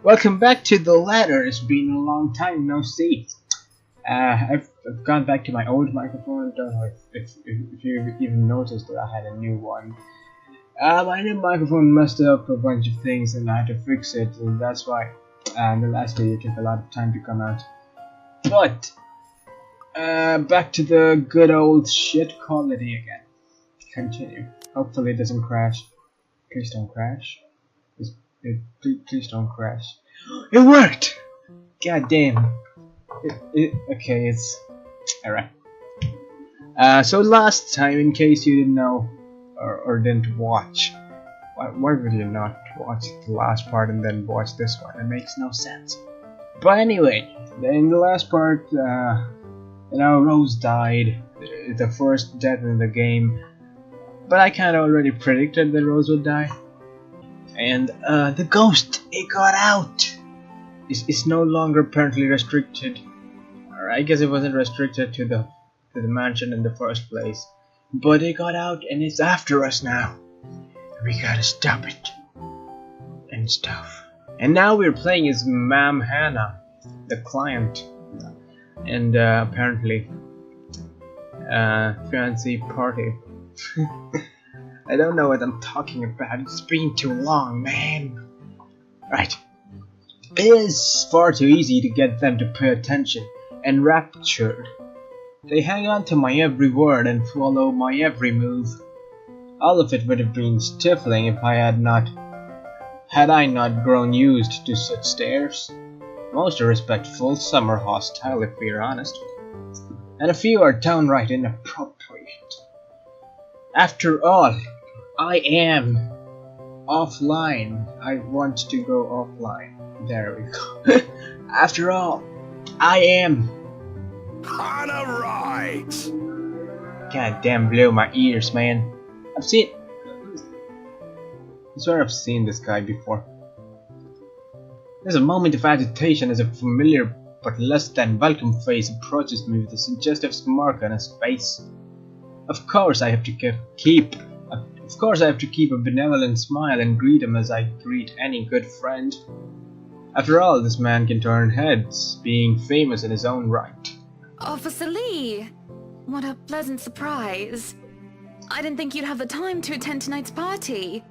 Welcome back to the ladder. It's been a long time no see. I've gone back to my old microphone. Don't know if you even noticed that I had a new one. My new microphone messed up a bunch of things and I had to fix it, and that's why the last video took a lot of time to come out. But back to the good old shit quality again. Continue. Hopefully it doesn't crash. Please don't crash. Please don't crash. It worked! God damn. Okay, it's alright. So last time, in case you didn't know or didn't watch, why would you not watch the last part and then watch this one? It makes no sense. But anyway, in the last part, Rose died, the first death in the game. But I kinda already predicted that Rose would die. And the ghost, it got out. It's no longer apparently restricted, or I guess it wasn't restricted to the mansion in the first place. But it got out and it's after us now. We gotta stop it and stuff. And now we're playing as Ma'am Hannah, the client, and apparently fancy party. I don't know what I'm talking about. It's been too long, man. Right. It is far too easy to get them to pay attention, enraptured. They hang on to my every word and follow my every move. All of it would have been stifling if I had not grown used to such stares. Most are respectful, some are hostile if we're honest, and a few are downright inappropriate. After all, I am offline. I want to go offline. There we go. After all, I am on a right. God damn, blew my ears, man. I swear I've seen this guy before. There's a moment of agitation as a familiar but less than welcome face approaches me with a suggestive smirk on his face. Of course I have to keep a benevolent smile and greet him as I greet any good friend. After all, this man can turn heads, being famous in his own right. Officer Lee! What a pleasant surprise. I didn't think you'd have the time to attend tonight's party.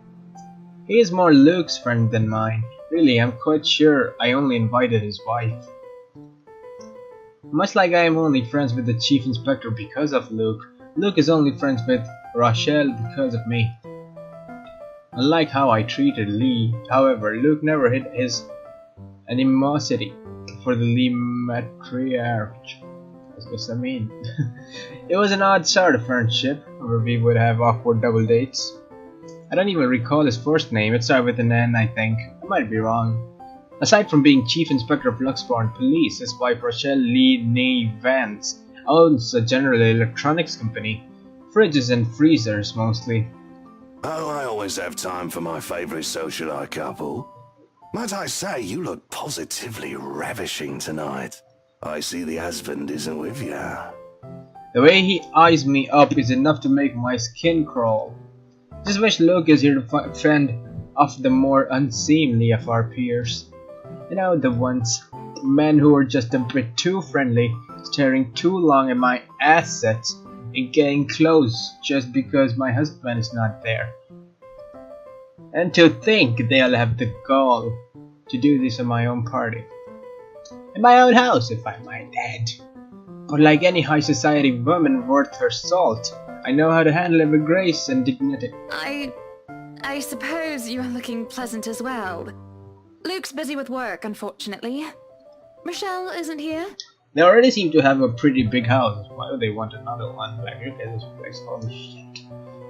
He is more Luke's friend than mine. Really, I'm quite sure I only invited his wife. Much like I am only friends with the Chief Inspector because of Luke, Luke is only friends with Rochelle because of me. Unlike how I treated Lee, however, Luke never hid his animosity for the Lee matriarch. That's what I mean. It was an odd sort of friendship, where we would have awkward double dates. I don't even recall his first name. It started with an N, I think. I might be wrong. Aside from being Chief Inspector of Luxbourne Police, his wife Rochelle Lee Nee Vance owns a General Electronics company. Fridges and freezers, mostly. Oh, I always have time for my favourite socialite couple. Might I say, you look positively ravishing tonight. I see the husband isn't with you. The way he eyes me up is enough to make my skin crawl. Just wish Luke is here to fend off the more unseemly of our peers. You know, the ones, men who are just a bit too friendly, staring too long at my assets, and getting close just because my husband is not there. And to think they'll have the gall to do this in my own party. In my own house, if I might add. But like any high society woman worth her salt, I know how to handle it with grace and dignity. I suppose you are looking pleasant as well. Luke's busy with work, unfortunately. Michelle isn't here? They already seem to have a pretty big house. Why would they want another one? Like, look at this place. Holy shit.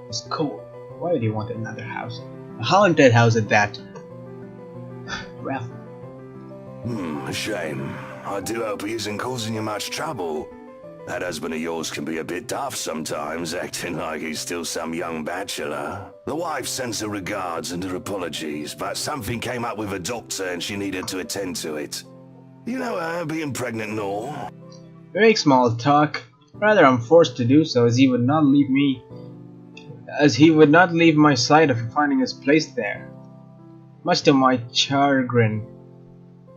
It's cool. Why would they want another house? A haunted house at that. Well. A shame. I do hope he isn't causing you much trouble. That husband of yours can be a bit daft sometimes, acting like he's still some young bachelor. The wife sends her regards and her apologies, but something came up with a doctor and she needed to attend to it. You know her, being pregnant and all. We make small talk. Rather, I'm forced to do so, as he would not leave my side after finding his place there. Much to my chagrin.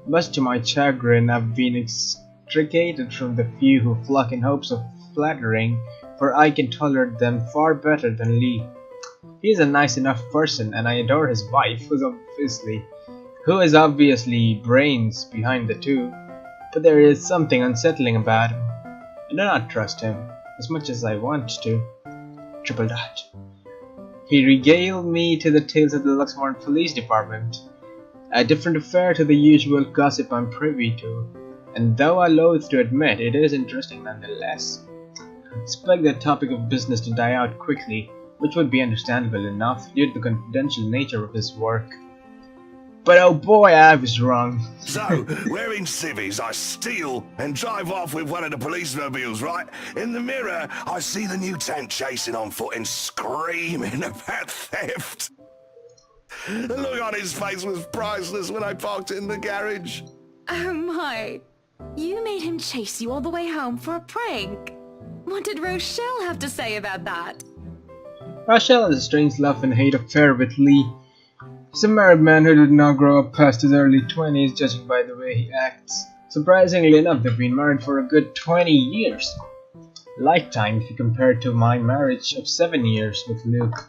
Much to my chagrin, I've been extricated from the few who flock in hopes of flattering, for I can tolerate them far better than Lee. He is a nice enough person, and I adore his wife, who is obviously brains behind the two, but there is something unsettling about him. I do not trust him, as much as I want to. Triple dot. He regaled me to the tales of the Luxembourg Police Department, a different affair to the usual gossip I'm privy to, and though I loathe to admit, it is interesting nonetheless. I expect the topic of business to die out quickly, which would be understandable enough due to the confidential nature of his work. But oh boy, I was wrong. So, wearing civvies, I steal and drive off with one of the police mobiles, right? In the mirror, I see the new tank chasing on foot and screaming about theft. The look on his face was priceless when I parked it in the garage. Oh my. You made him chase you all the way home for a prank. What did Rochelle have to say about that? Rochelle has a strange love and hate affair with Lee. He's a married man who did not grow up past his early 20s, judging by the way he acts. Surprisingly enough, they've been married for a good 20 years. Lifetime if you compare it to my marriage of 7 years with Luke.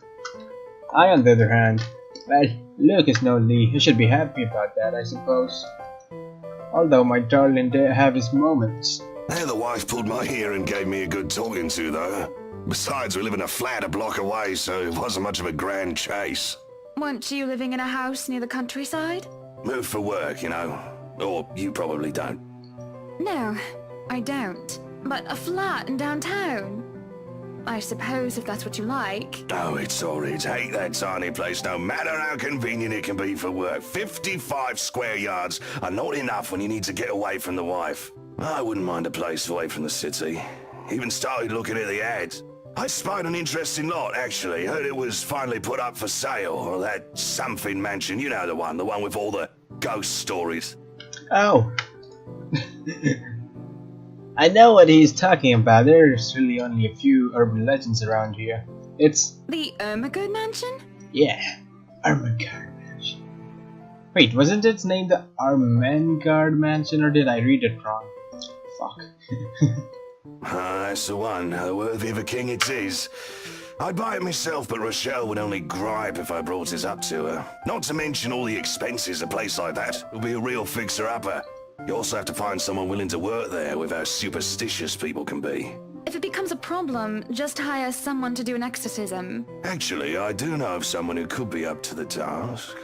I, on the other hand, well, Luke is no Lee. He should be happy about that, I suppose. Although my darling did have his moments. Now the wife pulled my ear and gave me a good talking to, though. Besides, we live in a flat a block away, so it wasn't much of a grand chase. Weren't you living in a house near the countryside? Moved for work, you know. Or you probably don't. No, I don't. But a flat in downtown. I suppose if that's what you like. Oh, it's horrid. Hate that tiny place, no matter how convenient it can be for work. 55 square yards are not enough when you need to get away from the wife. I wouldn't mind a place away from the city. Even started looking at the ads. I spied an interesting lot, actually. Heard it was finally put up for sale, or that something mansion. You know the one with all the ghost stories. Oh. I know what he's talking about. There's really only a few urban legends around here. It's... The Ermengarde Mansion? Yeah, Ermengarde Mansion. Wait, wasn't its name the Ermengarde Mansion, or did I read it wrong? Fuck. That's the one. Worthy of a king it is. I'd buy it myself, but Rochelle would only gripe if I brought it up to her. Not to mention all the expenses a place like that would be a real fixer-upper. You also have to find someone willing to work there with how superstitious people can be. If it becomes a problem, just hire someone to do an exorcism. Actually, I do know of someone who could be up to the task.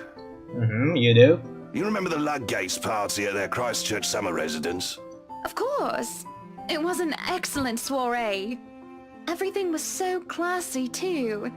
You do? You remember the Ludgates party at their Christchurch summer residence? Of course. It was an excellent soiree. Everything was so classy too.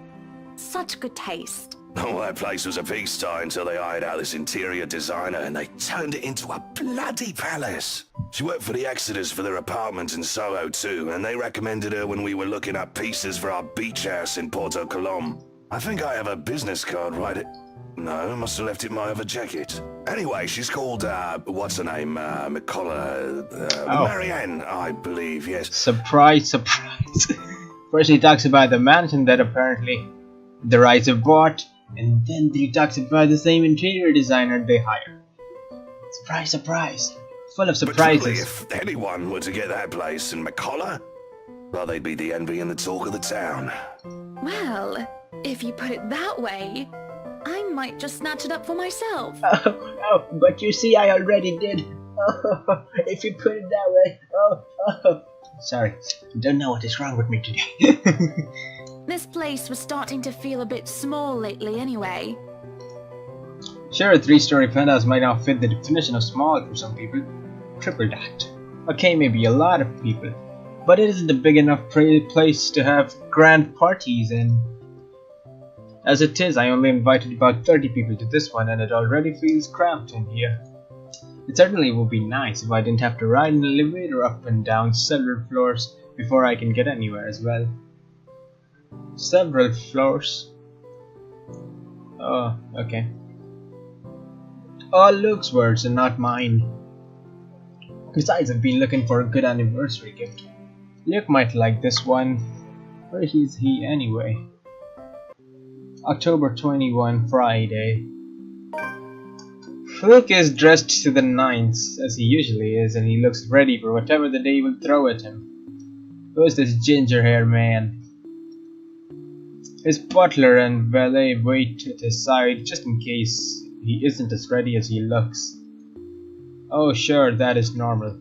Such good taste. Oh, that place was a pigsty until they hired out this interior designer and they turned it into a bloody palace. She worked for the Exodus for their apartment in Soho too, and they recommended her when we were looking up pieces for our beach house in Porto Colom. I think I have a business card right at... No, must have left it in my other jacket. Anyway, she's called, what's her name? Marianne, I believe, yes. Surprise, surprise. First he talks about the mansion that apparently the Wrights have bought, and then he talks about the same interior designer they hired. Surprise, surprise. Full of surprises. But truly, if anyone were to get that place in McCullough, well, they'd be the envy and the talk of the town. Well, if you put it that way, I might just snatch it up for myself. Oh, but you see, I already did. Oh, if you put it that way. Oh. Sorry, I don't know what is wrong with me today. This place was starting to feel a bit small lately anyway. Sure, a 3-story penthouse might not fit the definition of small for some people. Triple that. Okay, maybe a lot of people. But it isn't a big enough place to have grand parties in. As it is, I only invited about 30 people to this one, and it already feels cramped in here. It certainly would be nice if I didn't have to ride an elevator up and down several floors before I can get anywhere as well. Several floors? Oh, okay. All Luke's words and not mine. Besides, I've been looking for a good anniversary gift. Luke might like this one. Where is he anyway? October 21, Friday. Luke is dressed to the nines, as he usually is, and he looks ready for whatever the day will throw at him. Who's this ginger-haired man? His butler and valet wait at his side just in case he isn't as ready as he looks. Oh sure, that is normal.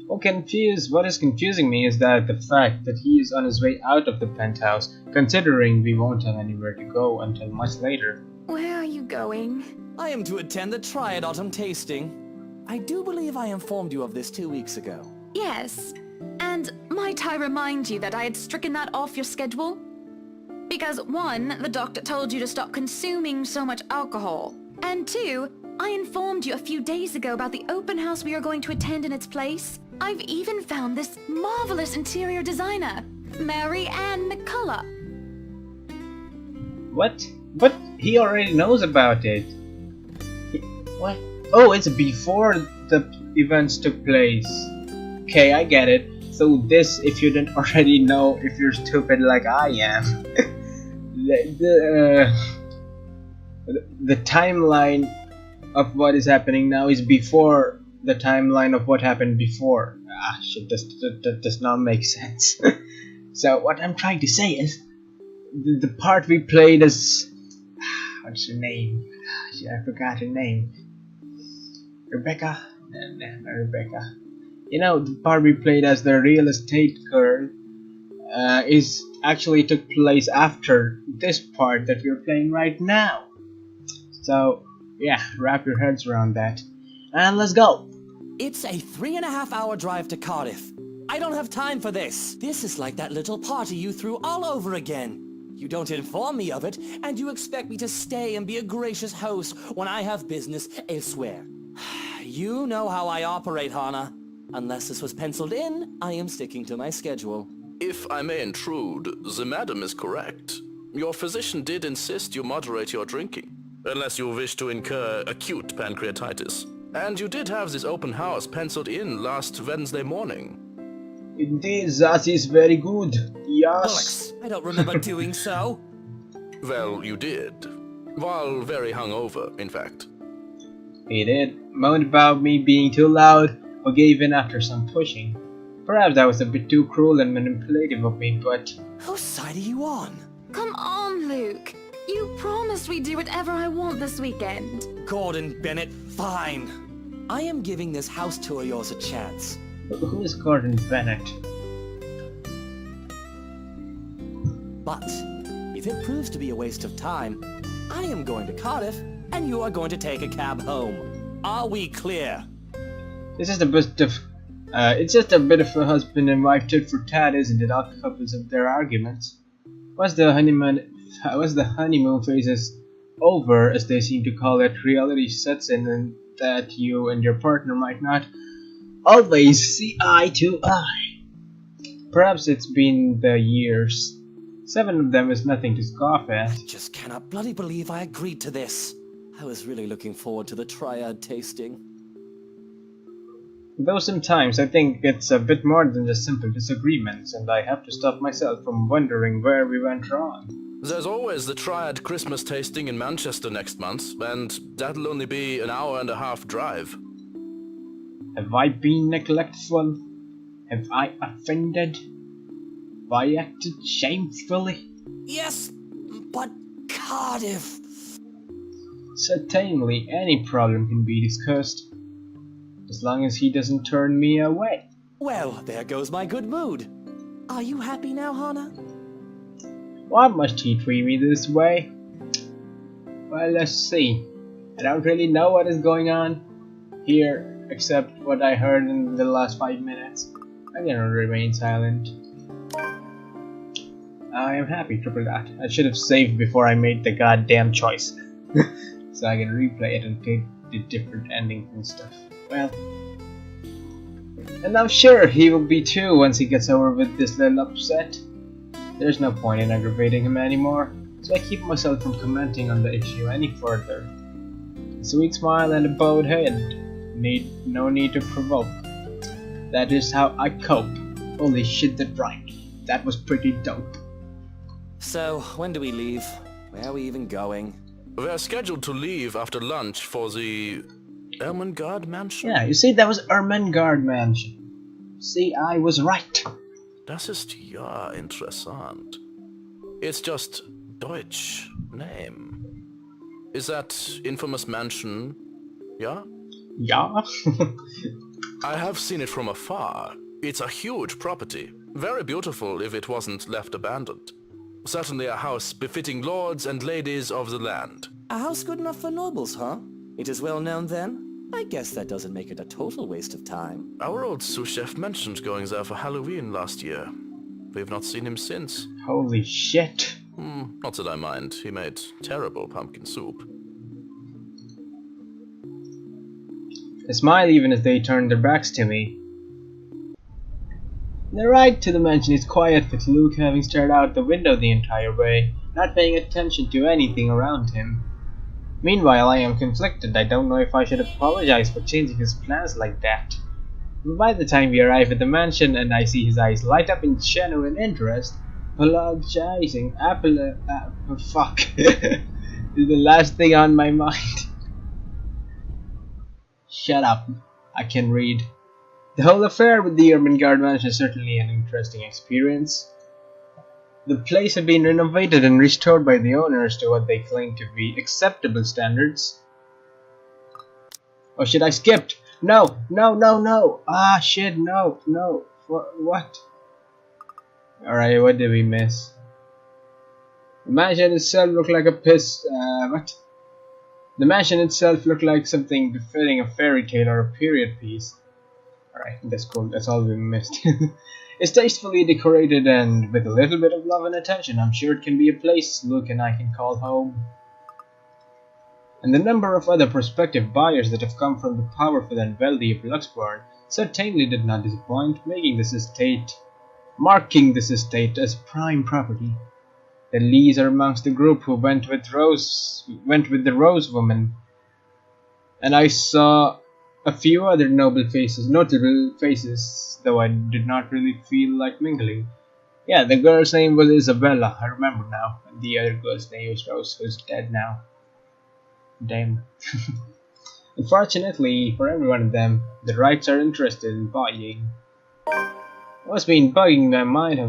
What is confusing me is that the fact that he is on his way out of the penthouse, considering we won't have anywhere to go until much later. Where are you going? I am to attend the Triad Autumn Tasting. I do believe I informed you of this 2 weeks ago. Yes. And might I remind you that I had stricken that off your schedule? Because 1, the doctor told you to stop consuming so much alcohol. And 2, I informed you a few days ago about the open house we are going to attend in its place. I've even found this marvelous interior designer, Mary Ann McCullough. What? But he already knows about it. What? Oh, it's before the events took place. Okay, I get it. So this, if you didn't already know, if you're stupid like I am. the timeline of what is happening now is before the timeline of what happened before. Ah, shit, that does not make sense. So what I'm trying to say is, the part we played as... What's her name? Shit, I forgot her name. Rebecca? No, not Rebecca. You know, the part we played as the real estate girl is actually took place after this part that we're playing right now. So, yeah, wrap your heads around that. And let's go! It's a 3.5-hour drive to Cardiff. I don't have time for this. This is like that little party you threw all over again. You don't inform me of it, and you expect me to stay and be a gracious host when I have business elsewhere. You know how I operate, Hana. Unless this was penciled in, I am sticking to my schedule. If I may intrude, the madam is correct. Your physician did insist you moderate your drinking, unless you wish to incur acute pancreatitis. And you did have this open house penciled in last Wednesday morning. Indeed, that is very good. Yes. Alex, I don't remember doing so. Well, you did. While very hungover, in fact. He did. Moaned about me being too loud, or gave in after some pushing. Perhaps that was a bit too cruel and manipulative of me, but... Whose side are you on? Come on, Luke. You promised we'd do whatever I want this weekend. Gordon Bennett, fine. I am giving this house tour of yours a chance. Who is Gordon Bennett? But if it proves to be a waste of time, I am going to Cardiff, and you are going to take a cab home. Are we clear? This is it's just a bit of a husband and wife tit for tat, isn't it? All couples of their arguments. Once the honeymoon phase is over, as they seem to call it, reality sets in, and that you and your partner might not always see eye to eye. Perhaps it's been the years. 7 of them is nothing to scoff at. I just cannot bloody believe I agreed to this. I was really looking forward to the Triad tasting. Though sometimes I think it's a bit more than just simple disagreements, and I have to stop myself from wondering where we went wrong. There's always the Triad Christmas tasting in Manchester next month, and that'll only be an hour-and-a-half drive. Have I been neglectful? Have I offended? Have I acted shamefully? Yes, but Cardiff... Certainly, any problem can be discussed, as long as he doesn't turn me away. Well, there goes my good mood. Are you happy now, Hana? Why must he treat me this way? Well, let's see. I don't really know what is going on here, except what I heard in the last 5 minutes. I'm gonna remain silent. I am happy, triple that. I should have saved before I made the goddamn choice. So I can replay it and get the different endings and stuff. Well, and I'm sure he will be too once he gets over with this little upset. There's no point in aggravating him anymore, so I keep myself from commenting on the issue any further. A sweet smile and a bowed head. No need to provoke. That is how I cope. Holy shit, that Wright. That was pretty dope. So, when do we leave? Where are we even going? We're scheduled to leave after lunch for the Ermengarde Mansion? Yeah, you see, that was Ermengarde Mansion. See, I was right. Das ist ja interessant. It's just Deutsch name. Is that infamous mansion? Yeah? Yeah. I have seen it from afar. It's a huge property. Very beautiful if it wasn't left abandoned. Certainly a house befitting lords and ladies of the land. A house good enough for nobles, huh? It is well known then? I guess that doesn't make it a total waste of time. Our old sous chef mentioned going there for Halloween last year. We've not seen him since. Holy shit. Not that I mind. He made terrible pumpkin soup. They smile even as they turn their backs to me. The ride to the mansion is quiet, with Luke having stared out the window the entire way, not paying attention to anything around him. Meanwhile, I am conflicted. I don't know if I should apologize for changing his plans like that. But by the time we arrive at the mansion and I see his eyes light up in genuine interest, apologizing, fuck, is the last thing on my mind. Shut up, I can read. The whole affair with the Ermengarde Mansion is certainly an interesting experience. The place had been renovated and restored by the owners to what they claim to be acceptable standards. Oh shit, I skipped! No! Ah shit, no! What? Alright, what did we miss? The mansion itself looked like a what? The mansion itself looked like something befitting a fairy tale or a period piece. Alright, that's cool, that's all we missed. It's tastefully decorated, and with a little bit of love and attention, I'm sure it can be a place Luke and I can call home. And the number of other prospective buyers that have come from the powerful and wealthy of Luxburn certainly did not disappoint, marking this estate as prime property. The Lees are amongst the group who went with the Rose woman, and I saw a few other notable faces, though I did not really feel like mingling. Yeah, the girl's name was Isabella, I remember now, and the other girl's name was Rose, who's dead now. Damn. Unfortunately for every one of them, the Wrights are interested in buying. What's been bugging my mind,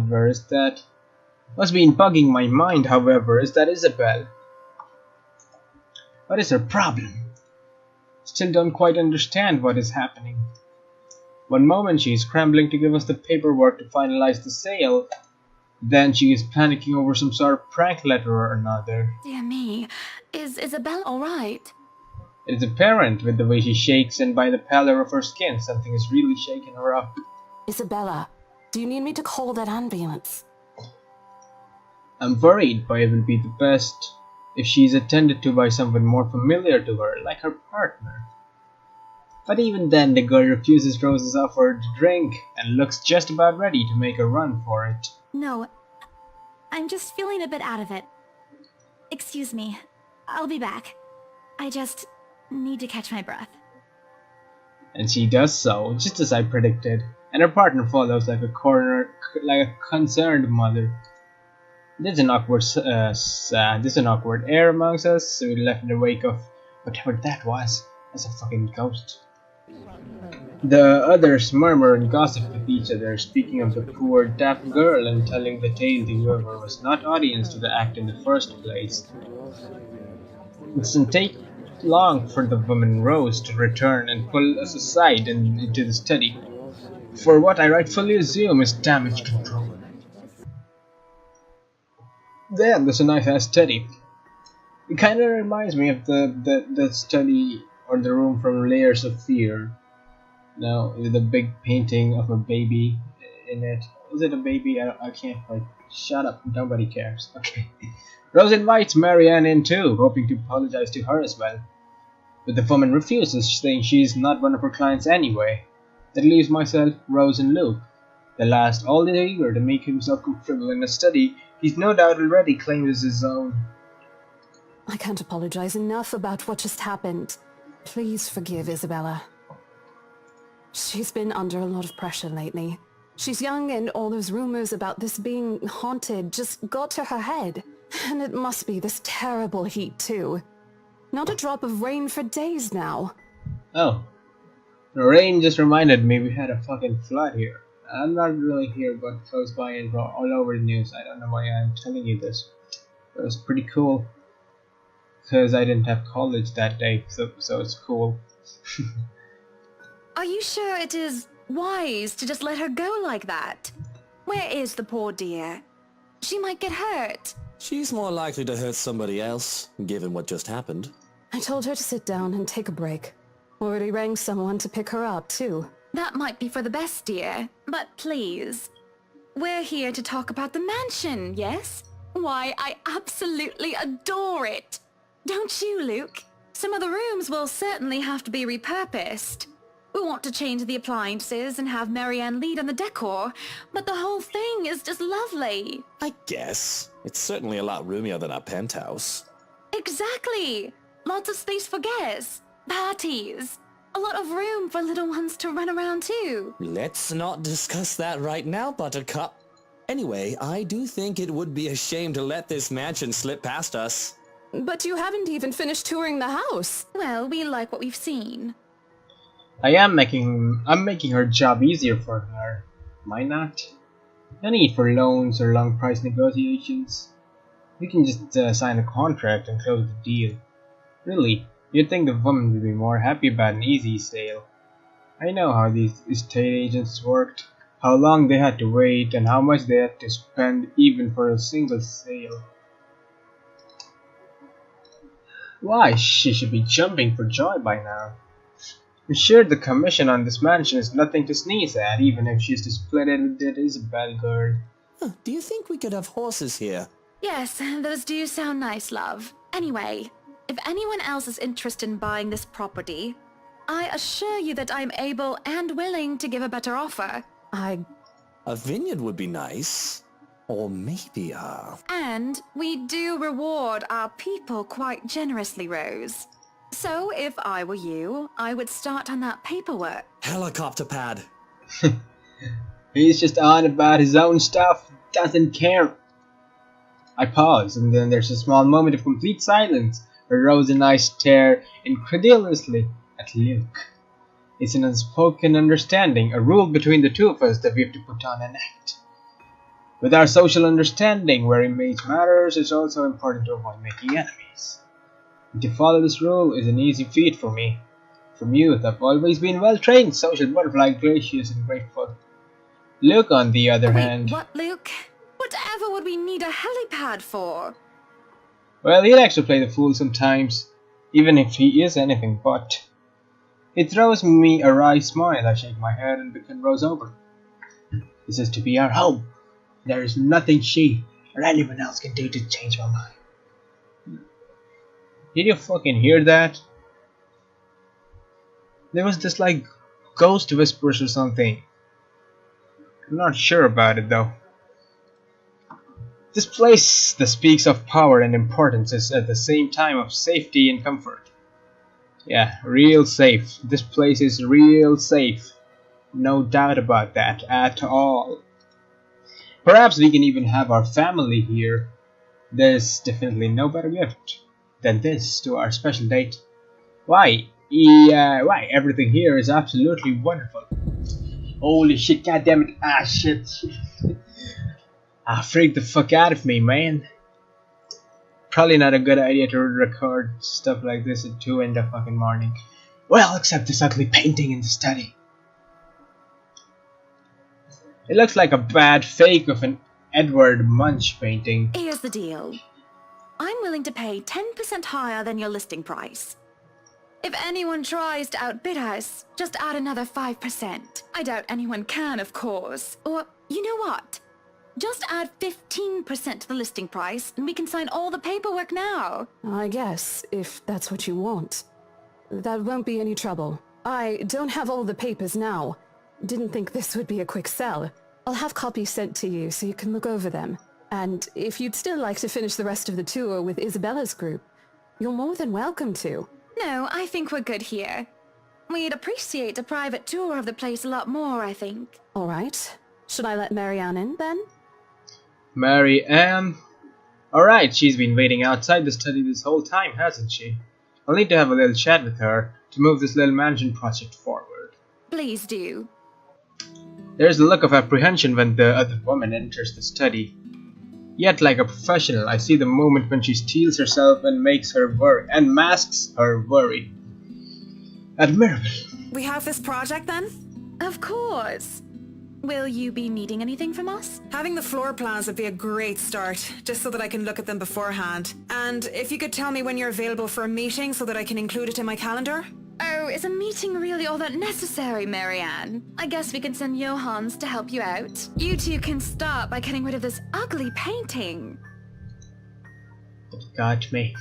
however, is that Isabel. What is her problem? Still don't quite understand what is happening. One moment she is scrambling to give us the paperwork to finalize the sale, then she is panicking over some sort of prank letter or another. Dear me, is Isabel alright? It is apparent with the way she shakes and by the pallor of her skin, something is really shaking her up. Isabella, do you need me to call that ambulance? I'm worried, but it will be the best if she is attended to by someone more familiar to her, like her partner. But even then, the girl refuses Rose's offer to drink and looks just about ready to make a run for it. No, I'm just feeling a bit out of it. Excuse me, I'll be back. I just need to catch my breath. And she does so, just as I predicted, and her partner follows like a concerned mother. There's an awkward air amongst us, so we left in the wake of whatever that was. That's a fucking ghost. The others murmur and gossip with each other, speaking of the poor deaf girl and telling the tale to whoever was not audience to the act in the first place. It doesn't take long for the woman Rose to return and pull us aside and into the study, for what I rightfully assume is damage control. Damn, that's a nice ass study. It kinda reminds me of the study or the room from Layers of Fear. Now, with a big painting of a baby in it. Is it a baby? I can't quite. Shut up, nobody cares. Okay. Rose invites Marianne in too, hoping to apologize to her as well. But the woman refuses, saying she's not one of her clients anyway. That leaves myself, Rose, and Luke. The last all eager to make himself comfortable in a study he's no doubt already claimed as his own. I can't apologize enough about what just happened. Please forgive Isabella. She's been under a lot of pressure lately. She's young, and all those rumors about this being haunted just got to her head. And it must be this terrible heat too. Not a drop of rain for days now. Oh, the rain just reminded me we had a fucking flood here. I'm not really here, but close by and all over the news. I don't know why I'm telling you this. It was pretty cool because I didn't have college that day, so it's cool. Are you sure it is wise to just let her go like that? Where is the poor dear? She might get hurt. She's more likely to hurt somebody else, given what just happened. I told her to sit down and take a break. Already rang someone to pick her up, too. That might be for the best, dear. But please, we're here to talk about the mansion, yes? Why, I absolutely adore it. Don't you, Luke? Some of the rooms will certainly have to be repurposed. We want to change the appliances and have Marianne lead on the decor, but the whole thing is just lovely. I guess. It's certainly a lot roomier than our penthouse. Exactly. Lots of space for guests, parties, a lot of room for little ones to run around too. Let's not discuss that right now, Buttercup. Anyway, I do think it would be a shame to let this mansion slip past us. But you haven't even finished touring the house. Well, we like what we've seen. I'm making her job easier for her. Why not? No need for loans or long price negotiations. We can just sign a contract and close the deal. Really, you'd think the woman would be more happy about an easy sale. I know how these estate agents worked, how long they had to wait, and how much they had to spend even for a single sale. Why, she should be jumping for joy by now. I'm sure the commission on this mansion is nothing to sneeze at, even if she's to split it with that Isabel girl. Do you think we could have horses here? Yes, those do sound nice, love. Anyway, if anyone else is interested in buying this property, I assure you that I'm able and willing to give a better offer. A vineyard would be nice. Or maybe And we do reward our people quite generously, Rose. So if I were you, I would start on that paperwork. helicopter pad. He's just on about his own stuff, doesn't care. I pause, and then there's a small moment of complete silence, where Rose and I stare incredulously at Luke. It's an unspoken understanding, a rule between the two of us that we have to put on an act. With our social understanding, where image matters, it's also important to avoid making enemies. And to follow this rule is an easy feat for me. From youth, I've always been well-trained, social butterfly, gracious and grateful. Luke, on the other hand... What, Luke? Whatever would we need a helipad for? Well, he likes to play the fool sometimes, even if he is anything but. It throws me a wry smile. I shake my head and begin Rose over. This is to be our home. There is nothing she or anyone else can do to change my mind. Did you fucking hear that? There was this like ghost whispers or something. I'm not sure about it though. This place that speaks of power and importance is at the same time of safety and comfort. Yeah, real safe. This place is real safe. No doubt about that at all. Perhaps we can even have our family here. There's definitely no better gift than this to our special date. Why? Why? Everything here is absolutely wonderful. Holy shit, goddammit. Ah, shit. Freak the fuck out of me, man. Probably not a good idea to record stuff like this at 2 in the fucking morning. Well, except this ugly painting in the study. It looks like a bad fake of an Edward Munch painting. Here's the deal. I'm willing to pay 10% higher than your listing price. If anyone tries to outbid us, just add another 5%. I doubt anyone can, of course. Or, you know what? Just add 15% to the listing price, and we can sign all the paperwork now. I guess, if that's what you want. That won't be any trouble. I don't have all the papers now. Didn't think this would be a quick sell. I'll have copies sent to you so you can look over them. And if you'd still like to finish the rest of the tour with Isabella's group, you're more than welcome to. No, I think we're good here. We'd appreciate a private tour of the place a lot more, I think. All right. Should I let Marianne in, then? Marianne? Alright, she's been waiting outside the study this whole time, hasn't she? I'll need to have a little chat with her, to move this little mansion project forward. Please do. There's a look of apprehension when the other woman enters the study. Yet, like a professional, I see the moment when she steels herself and makes her worry and masks her worry. Admirable. We have this project then? Of course. Will you be needing anything from us? Having the floor plans would be a great start, just so that I can look at them beforehand. And if you could tell me when you're available for a meeting so that I can include it in my calendar? Oh, is a meeting really all that necessary, Marianne? I guess we can send Johans to help you out. You two can start by getting rid of this ugly painting. It got me.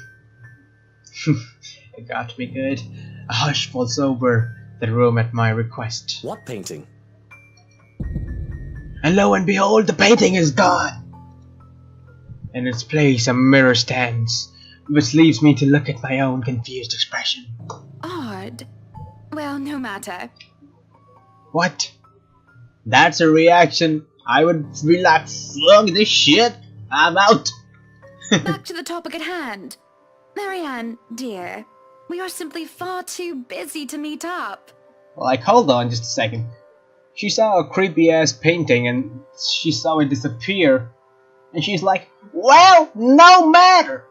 It got me good. A hush falls over the room at my request. What painting? And lo and behold, the painting is gone! In its place, a mirror stands, which leaves me to look at my own confused expression. Odd. Well, no matter. What? That's a reaction? I would be like, fuck this shit, I'm out! Back to the topic at hand. Marianne, dear, we are simply far too busy to meet up. Like, hold on just a second. She saw a creepy ass painting and she saw it disappear. And she's like, well, no matter!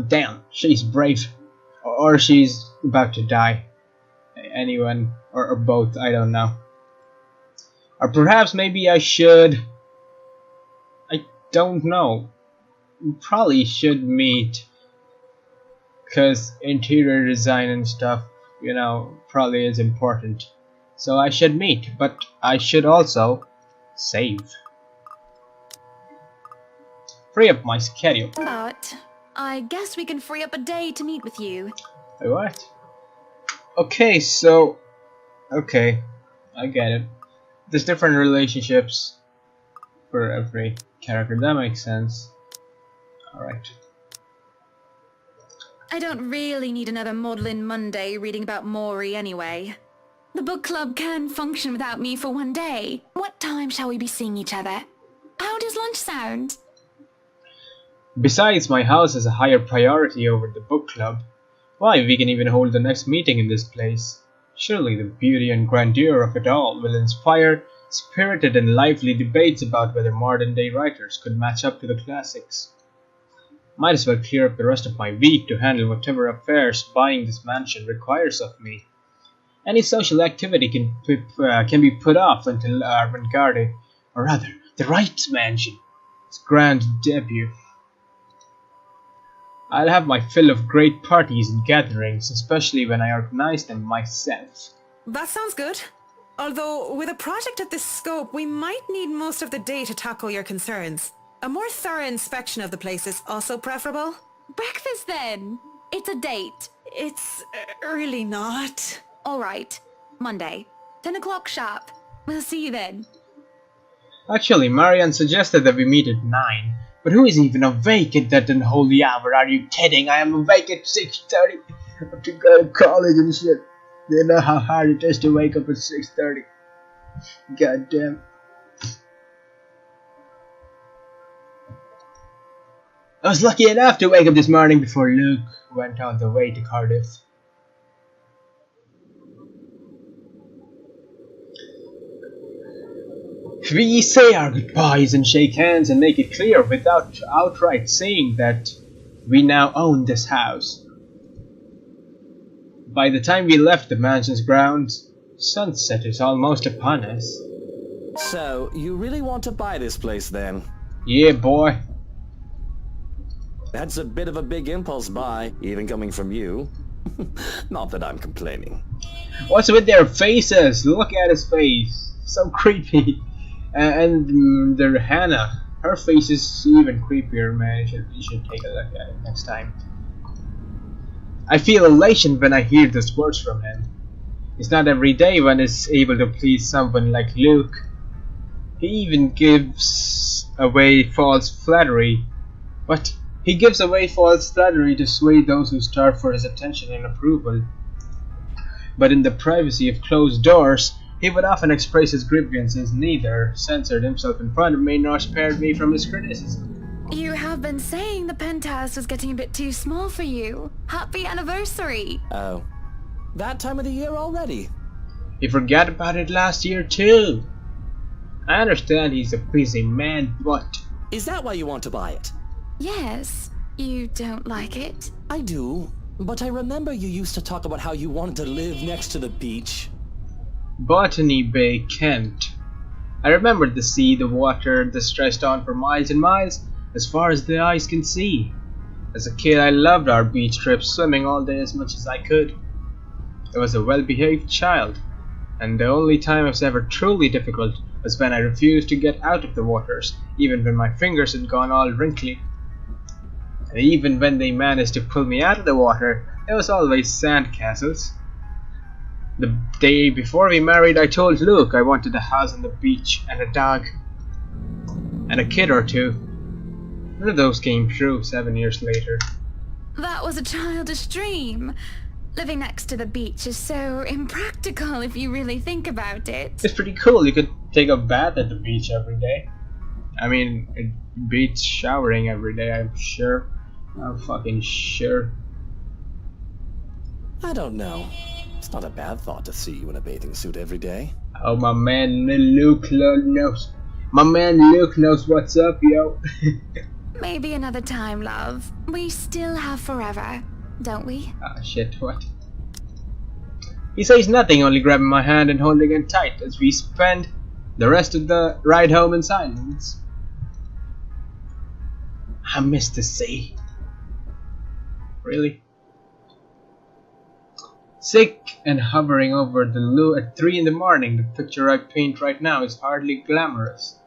Damn, she's brave. Or she's about to die. Anyone, or both, I don't know. Or perhaps maybe I should... I don't know. Probably should meet. Because interior design and stuff, you know, probably is important. So I should meet, but I should also save. Free up my schedule. But I guess we can free up a day to meet with you. Wait, what? Okay, so... Okay, I get it. There's different relationships for every character. That makes sense. Alright. I don't really need another Maudlin Monday reading about Maury anyway. The book club can function without me for one day. What time shall we be seeing each other? How does lunch sound? Besides, my house is a higher priority over the book club. Why, we can even hold the next meeting in this place. Surely the beauty and grandeur of it all will inspire spirited and lively debates about whether modern-day writers could match up to the classics. Might as well clear up the rest of my week to handle whatever affairs buying this mansion requires of me. Any social activity can be put off until Avant-Garde, or rather, the Wright mansion, its grand debut. I'll have my fill of great parties and gatherings, especially when I organize them myself. That sounds good. Although, with a project of this scope, we might need most of the day to tackle your concerns. A more thorough inspection of the place is also preferable. Breakfast then! It's a date. It's really not. Alright, Monday, 10 o'clock sharp. We'll see you then. Actually, Marianne suggested that we meet at 9. But who is even awake at that unholy hour? Are you kidding? I am awake at 6:30. I have to go to college and shit. You know how hard it is to wake up at 6:30. God damn. I was lucky enough to wake up this morning before Luke went on the way to Cardiff. We say our goodbyes and shake hands and make it clear without outright saying that we now own this house. By the time we left the mansion's grounds, sunset is almost upon us. So, you really want to buy this place then? Yeah, boy. That's a bit of a big impulse buy, even coming from you. Not that I'm complaining. What's with their faces? Look at his face. So creepy. And the Hannah, her face is even creepier, man. You should take a look at it next time. I feel elation when I hear those words from him. It's not every day one is able to please someone like Luke. He even gives away false flattery. What? He gives away false flattery to sway those who starve for his attention and approval. But in the privacy of closed doors, he would often express his grievances, neither censored himself in front of me nor spared me from his criticism. You have been saying the penthouse was getting a bit too small for you. Happy anniversary! Oh. That time of the year already? He forgot about it last year too. I understand he's a busy man, but... Is that why you want to buy it? Yes. You don't like it? I do, but I remember you used to talk about how you wanted to live next to the beach. Botany Bay, Kent. I remembered the sea, the water that stretched on for miles and miles, as far as the eyes can see. As a kid, I loved our beach trips, swimming all day as much as I could. I was a well-behaved child, and the only time it was ever truly difficult was when I refused to get out of the waters, even when my fingers had gone all wrinkly. And even when they managed to pull me out of the water, there was always sandcastles. The day before we married, I told Luke I wanted a house on the beach and a dog. And a kid or two. None of those came true 7 years later. That was a childish dream. Living next to the beach is so impractical if you really think about it. It's pretty cool. You could take a bath at the beach every day. I mean, beach showering every day, I'm sure. I'm fucking sure. I don't know. It's not a bad thought to see you in a bathing suit every day. Oh, my man Luke knows. My man Luke knows what's up, yo. Maybe another time, love. We still have forever, don't we? Ah, shit, what? He says nothing, only grabbing my hand and holding it tight as we spend the rest of the ride home in silence. I miss the sea. Really? Sick and hovering over the loo at 3 in the morning, the picture I paint right now is hardly glamorous.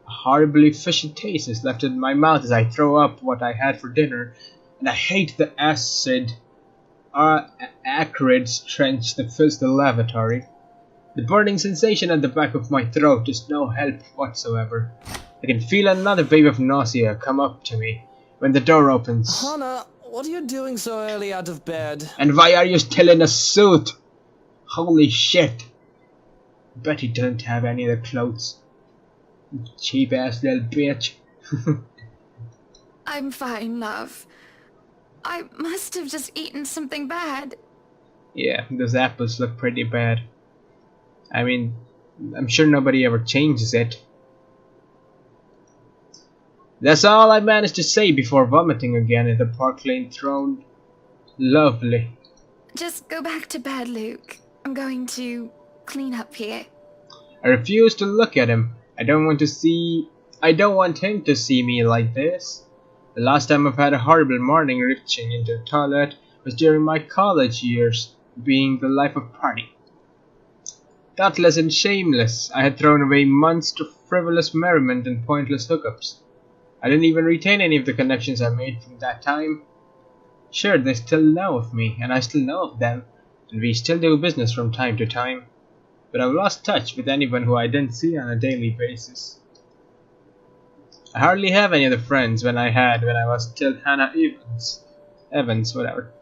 A horribly fishy taste is left in my mouth as I throw up what I had for dinner, and I hate the acrid stench that fills the lavatory. The burning sensation at the back of my throat is no help whatsoever. I can feel another wave of nausea come up to me when the door opens. Hannah, what are you doing so early out of bed? And why are you still in a suit? Holy shit. Bet he doesn't have any of the clothes. Cheap ass little bitch. I'm fine, love. I must have just eaten something bad. Yeah, those apples look pretty bad. I mean, I'm sure nobody ever changes it. That's all I managed to say before vomiting again at the Park Lane throne. Lovely. Just go back to bed, Luke. I'm going to clean up here. I refuse to look at him. I don't want him to see me like this. The last time I've had a horrible morning reaching into the toilet was during my college years, being the life of party. Thoughtless and shameless, I had thrown away months to frivolous merriment and pointless hookups. I didn't even retain any of the connections I made from that time. Sure, they still know of me, and I still know of them, and we still do business from time to time. But I've lost touch with anyone who I didn't see on a daily basis. I hardly have any of the friends when I was still Hannah Evans, whatever.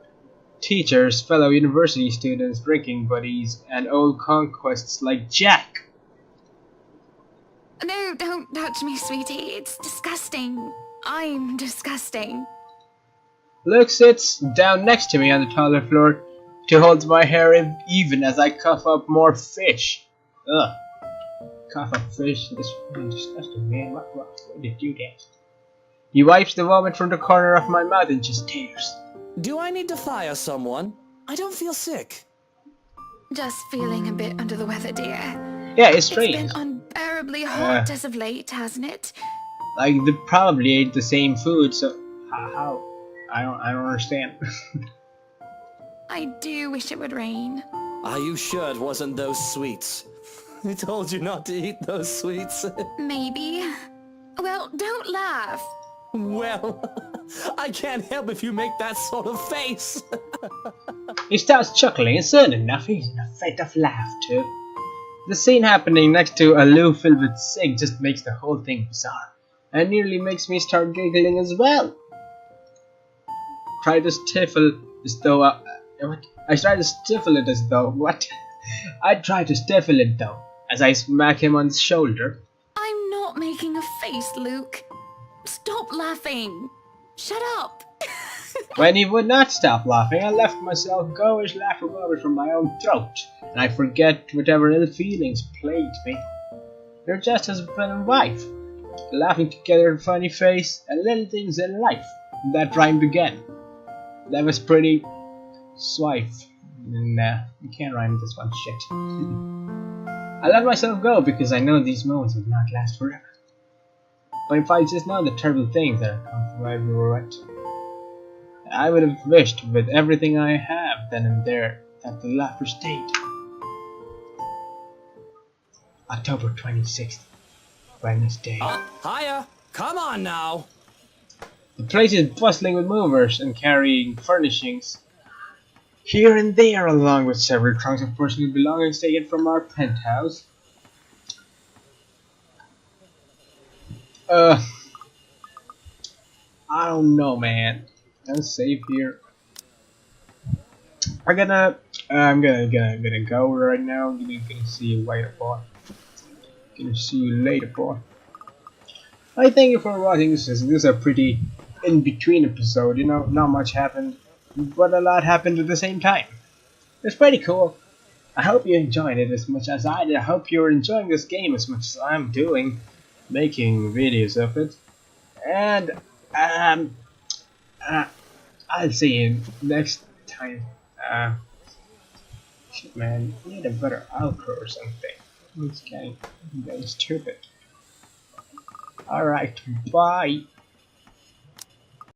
Teachers, fellow university students, drinking buddies, and old conquests like Jack. No, don't touch me, sweetie. It's disgusting. I'm disgusting. Luke sits down next to me on the toilet floor to hold my hair even as I cough up more fish. Ugh. Cough up fish. This is fucking disgusting, man. Why did you do that? He wipes the vomit from the corner of my mouth and just stares. Do I need to fire someone? I don't feel sick. Just feeling a bit under the weather, dear. Yeah, it's strange. It's been unbearably hot as of late, hasn't it? Like, they probably ate the same food, so how? I don't understand. I do wish it would rain. Are you sure it wasn't those sweets? I told you not to eat those sweets. Maybe. Well, don't laugh. Well, I can't help if you make that sort of face. He starts chuckling, and soon enough, he's in a fit of laughter. The scene happening next to a loo filled with sick just makes the whole thing bizarre, and nearly makes me start giggling as well. Try to stifle as though I try to stifle it as though what? I try to stifle it though, as I smack him on the shoulder. I'm not making a face, Luke. Stop laughing. Shut up. When he would not stop laughing, I left myself gouish laughter bubbles from my own throat, and I forget whatever ill feelings plagued me. You're just husband and wife, laughing together, funny face, and little things in life. That rhymed again. That was pretty swift. Nah, you can't rhyme this one, shit. I let myself go because I know these moments will not last forever. But if I just know the terrible things that have come from everywhere, I would have wished with everything I have then and there that the laughter stayed. October 26th, Wednesday. Hiya! Come on now! The place is bustling with movers and carrying furnishings here and there, along with several trunks of personal belongings taken from our penthouse. I don't know, man. Let's save here. I'm gonna go right now. I'm gonna see you later, boy. Gonna see you later, boy. I thank you for watching this. This is a pretty in-between episode. You know, not much happened, but a lot happened at the same time. It's pretty cool. I hope you enjoyed it as much as I did. I hope you're enjoying this game as much as I'm doing, making videos of it. And I'll see you next time. Shit, man, I need a better outro or something. It's getting stupid. Alright, bye.